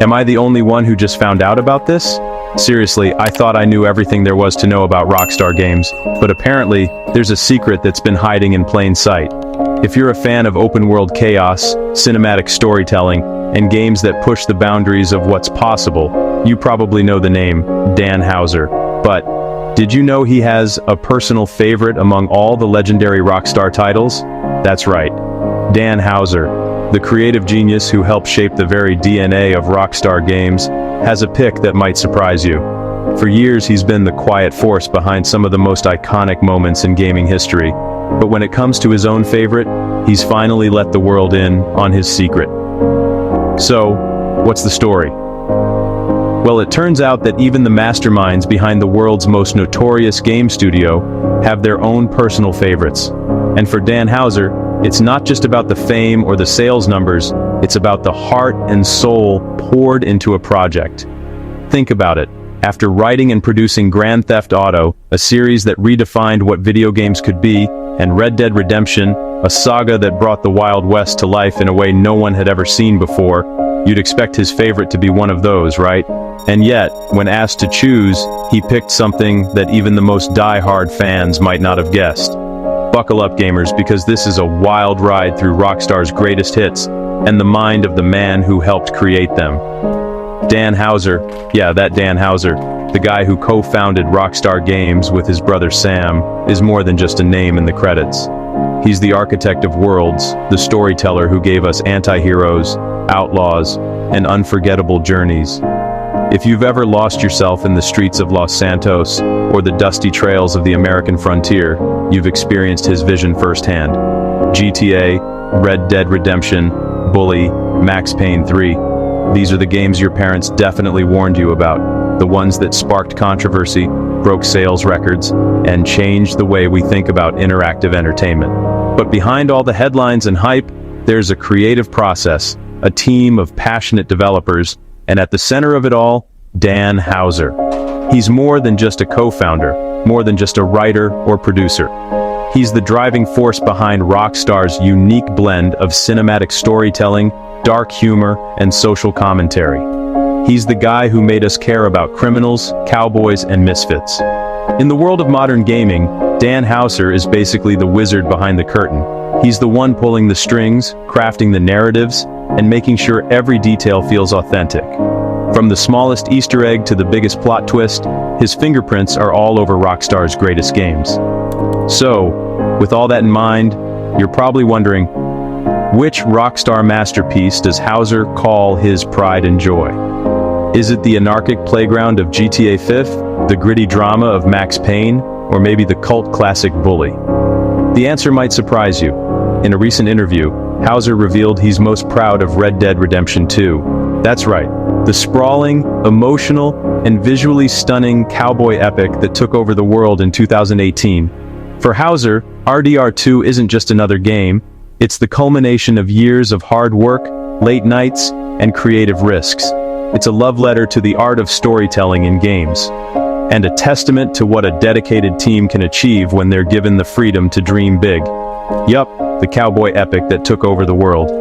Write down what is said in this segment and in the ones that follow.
Am I the only one who just found out about this? Seriously, I thought I knew everything there was to know about Rockstar Games, but apparently, there's a secret that's been hiding in plain sight. If you're a fan of open-world chaos, cinematic storytelling, and games that push the boundaries of what's possible, you probably know the name Dan Houser. But did you know he has a personal favorite among all the legendary Rockstar titles? That's right, Dan Houser, the creative genius who helped shape the very DNA of Rockstar Games, has a pick that might surprise you. For years he's been the quiet force behind some of the most iconic moments in gaming history, but when it comes to his own favorite, he's finally let the world in on his secret. So, what's the story? Well, it turns out that even the masterminds behind the world's most notorious game studio have their own personal favorites. And for Dan Houser, it's not just about the fame or the sales numbers, it's about the heart and soul poured into a project. Think about it. After writing and producing Grand Theft Auto, a series that redefined what video games could be, and Red Dead Redemption, a saga that brought the Wild West to life in a way no one had ever seen before, you'd expect his favorite to be one of those, right? And yet, when asked to choose, he picked something that even the most die-hard fans might not have guessed. Buckle up, gamers, because this is a wild ride through Rockstar's greatest hits and the mind of the man who helped create them. Dan Houser, yeah, that Dan Houser, the guy who co-founded Rockstar Games with his brother Sam, is more than just a name in the credits. He's the architect of worlds, the storyteller who gave us anti-heroes, outlaws, and unforgettable journeys. If you've ever lost yourself in the streets of Los Santos or the dusty trails of the American frontier, you've experienced his vision firsthand. GTA, Red Dead Redemption, Bully, Max Payne 3. These are the games your parents definitely warned you about, the ones that sparked controversy, broke sales records, and changed the way we think about interactive entertainment. But behind all the headlines and hype, there's a creative process, a team of passionate developers, and at the center of it all, Dan Houser. He's more than just a co-founder, more than just a writer or producer. He's the driving force behind Rockstar's unique blend of cinematic storytelling, dark humor, and social commentary. He's the guy who made us care about criminals, cowboys, and misfits. In the world of modern gaming, Dan Houser is basically the wizard behind the curtain. He's the one pulling the strings, crafting the narratives, and making sure every detail feels authentic. From the smallest Easter egg to the biggest plot twist, his fingerprints are all over Rockstar's greatest games. So, with all that in mind, you're probably wondering, which Rockstar masterpiece does Houser call his pride and joy? Is it the anarchic playground of GTA 5, the gritty drama of Max Payne, or maybe the cult classic Bully? The answer might surprise you. In a recent interview, Houser revealed he's most proud of Red Dead Redemption 2. That's right, the sprawling, emotional, and visually stunning cowboy epic that took over the world in 2018. For Houser, RDR2 isn't just another game, it's the culmination of years of hard work, late nights, and creative risks. It's a love letter to the art of storytelling in games, and a testament to what a dedicated team can achieve when they're given the freedom to dream big. Yup, the cowboy epic that took over the world.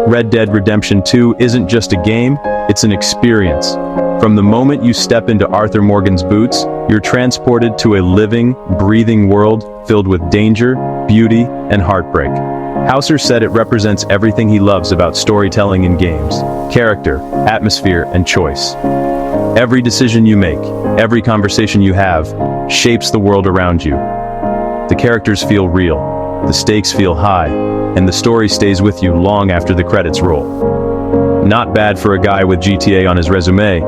Red Dead Redemption 2 isn't just a game, it's an experience. From the moment you step into Arthur Morgan's boots, you're transported to a living, breathing world filled with danger, beauty, and heartbreak. Houser said it represents everything he loves about storytelling in games: character, atmosphere, and choice. Every decision you make, every conversation you have, shapes the world around you. The characters feel real, the stakes feel high, and the story stays with you long after the credits roll. Not bad for a guy with GTA on his resume.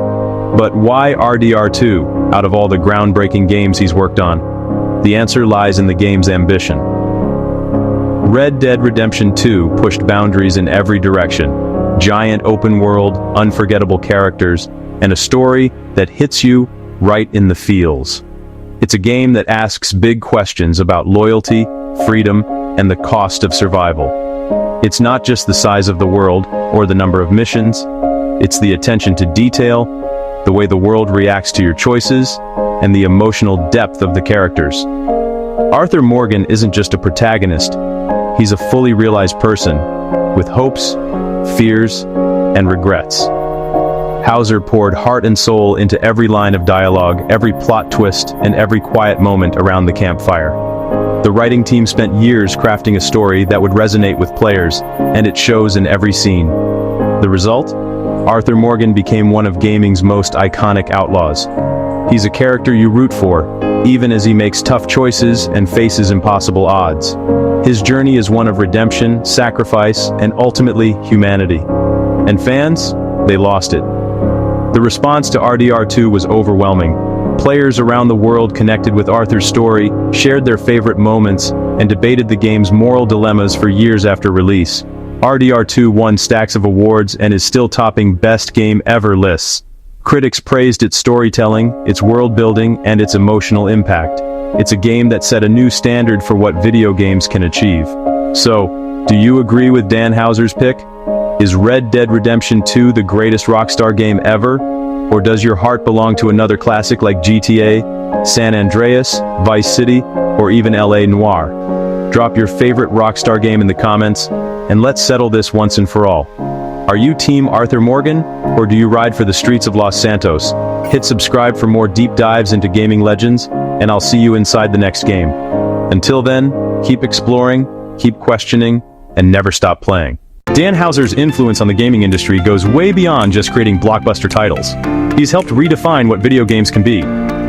But why RDR2, out of all the groundbreaking games he's worked on? The answer lies in the game's ambition. Red Dead Redemption 2 pushed boundaries in every direction. Giant open world, unforgettable characters, and a story that hits you right in the feels. It's a game that asks big questions about loyalty, freedom, and the cost of survival. It's not just the size of the world or the number of missions, it's the attention to detail, the way the world reacts to your choices, and the emotional depth of the characters. Arthur Morgan isn't just a protagonist, he's a fully realized person, with hopes, fears, and regrets. Hauser poured heart and soul into every line of dialogue, every plot twist, and every quiet moment around the campfire. The writing team spent years crafting a story that would resonate with players, and it shows in every scene. The result? Arthur Morgan became one of gaming's most iconic outlaws. He's a character you root for, even as he makes tough choices and faces impossible odds. His journey is one of redemption, sacrifice, and ultimately, humanity. And fans? They lost it. The response to RDR2 was overwhelming. Players around the world connected with Arthur's story, shared their favorite moments, and debated the game's moral dilemmas for years after release. RDR2 won stacks of awards and is still topping Best Game Ever lists. Critics praised its storytelling, its world-building, and its emotional impact. It's a game that set a new standard for what video games can achieve. So, do you agree with Dan Houser's pick? Is Red Dead Redemption 2 the greatest Rockstar game ever? Or does your heart belong to another classic like GTA, San Andreas, Vice City, or even LA Noire? Drop your favorite Rockstar game in the comments, and let's settle this once and for all. Are you Team Arthur Morgan, or do you ride for the streets of Los Santos? Hit subscribe for more deep dives into gaming legends, and I'll see you inside the next game. Until then, keep exploring, keep questioning, and never stop playing. Dan Houser's influence on the gaming industry goes way beyond just creating blockbuster titles. He's helped redefine what video games can be,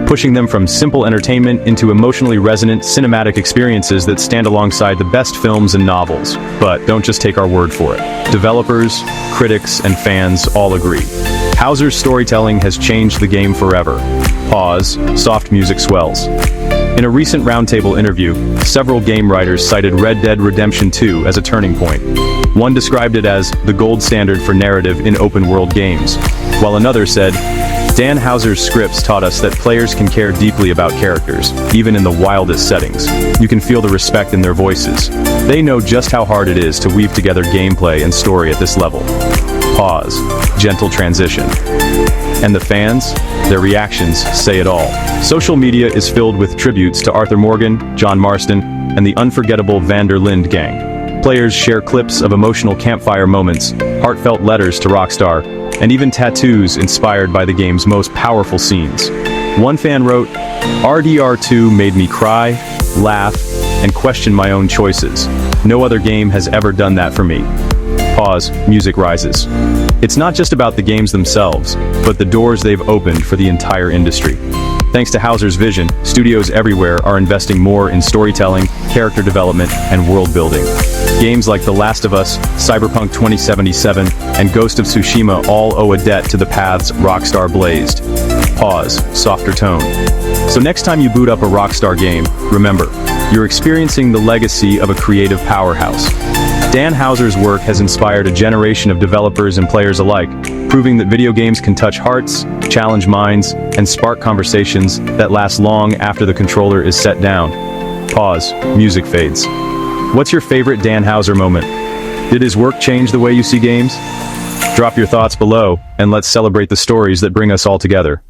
pushing them from simple entertainment into emotionally resonant cinematic experiences that stand alongside the best films and novels. But don't just take our word for it. Developers, critics, and fans all agree. Houser's storytelling has changed the game forever. Pause, soft music swells. In a recent roundtable interview, several game writers cited Red Dead Redemption 2 as a turning point. One described it as the gold standard for narrative in open-world games, while another said, Dan Houser's scripts taught us that players can care deeply about characters, even in the wildest settings. You can feel the respect in their voices. They know just how hard it is to weave together gameplay and story at this level. Pause. Gentle transition. And the fans? Their reactions say it all. Social media is filled with tributes to Arthur Morgan, John Marston, and the unforgettable Van der Linde gang. Players share clips of emotional campfire moments, heartfelt letters to Rockstar, and even tattoos inspired by the game's most powerful scenes. One fan wrote, RDR2 made me cry, laugh, and question my own choices. No other game has ever done that for me. Pause, music rises. It's not just about the games themselves, but the doors they've opened for the entire industry. Thanks to Houser's vision, studios everywhere are investing more in storytelling, character development, and world building. Games like The Last of Us, Cyberpunk 2077, and Ghost of Tsushima all owe a debt to the paths Rockstar blazed. Pause, softer tone. So next time you boot up a Rockstar game, remember, you're experiencing the legacy of a creative powerhouse. Dan Houser's work has inspired a generation of developers and players alike, proving that video games can touch hearts, challenge minds, and spark conversations that last long after the controller is set down. Pause, music fades. What's your favorite Dan Houser moment? Did his work change the way you see games? Drop your thoughts below, and let's celebrate the stories that bring us all together.